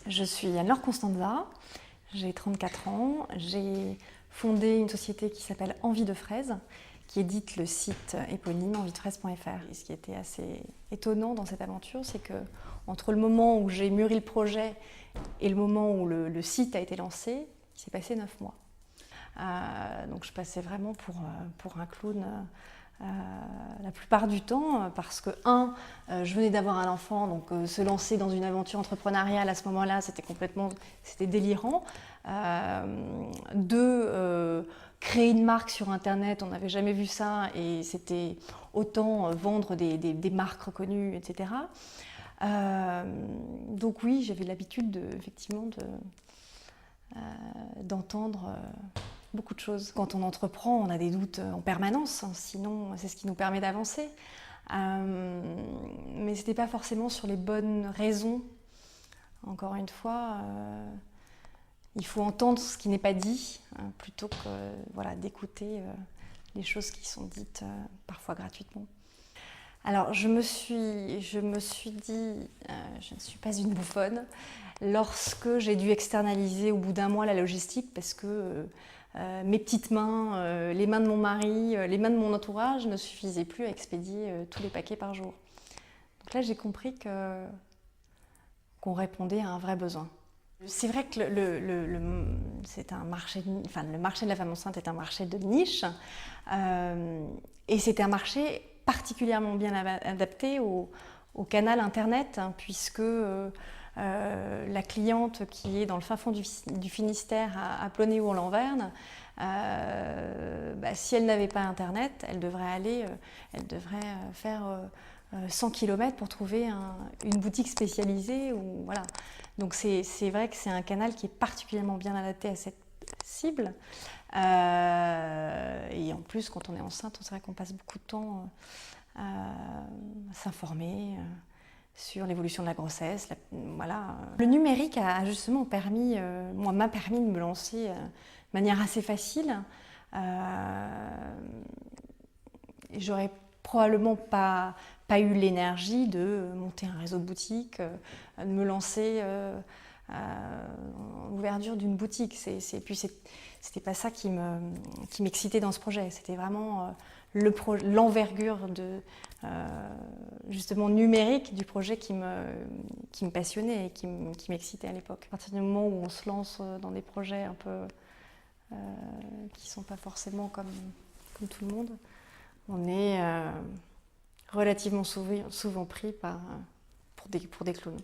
Je suis Anne-Laure Constanza, j'ai 34 ans, j'ai fondé une société qui s'appelle Envie de Fraise, qui édite le site éponyme enviedefraise.fr. Et ce qui était assez étonnant dans cette aventure, c'est que entre le moment où j'ai mûri le projet et le moment où le site a été lancé, il s'est passé 9 mois. Donc je passais vraiment pour un clown la plupart du temps parce que, je venais d'avoir un enfant, donc se lancer dans une aventure entrepreneuriale à ce moment-là, c'était délirant. Deux, créer une marque sur Internet, on n'avait jamais vu ça et c'était autant vendre des marques reconnues, etc. Donc oui, j'avais l'habitude effectivement d'entendre beaucoup de choses. Quand on entreprend, on a des doutes en permanence, sinon c'est ce qui nous permet d'avancer. Mais ce n'était pas forcément sur les bonnes raisons. Encore une fois, il faut entendre ce qui n'est pas dit, plutôt que d'écouter les choses qui sont dites parfois gratuitement. Alors je me suis dit, je ne suis pas une bouffonne, lorsque j'ai dû externaliser au bout d'un mois la logistique parce que mes petites mains, les mains de mon mari, les mains de mon entourage ne suffisaient plus à expédier tous les paquets par jour. Donc là j'ai compris qu'on répondait à un vrai besoin. C'est vrai que c'est un marché, le marché de la femme enceinte est un marché de niche et c'est un marché particulièrement bien adapté au canal internet, puisque la cliente qui est dans le fin fond du Finistère à Ploney-ou-en-Lanverne, si elle n'avait pas internet, elle devrait faire 100 km pour trouver une boutique spécialisée. Voilà. Donc c'est vrai que c'est un canal qui est particulièrement bien adapté à cette cible. Et en plus, quand on est enceinte, c'est vrai qu'on passe beaucoup de temps à s'informer sur l'évolution de la grossesse. Voilà. Le numérique a justement m'a permis de me lancer de manière assez facile. J'aurais probablement pas eu l'énergie de monter un réseau de boutiques, de me lancer en ouverture d'une boutique. Puis c'était pas ça qui m'excitait dans ce projet. C'était vraiment l'envergure justement numérique du projet qui me passionnait et qui m'excitait à l'époque. À partir du moment où on se lance dans des projets un peu qui sont pas forcément comme tout le monde, on est relativement souvent pris pour des clowns.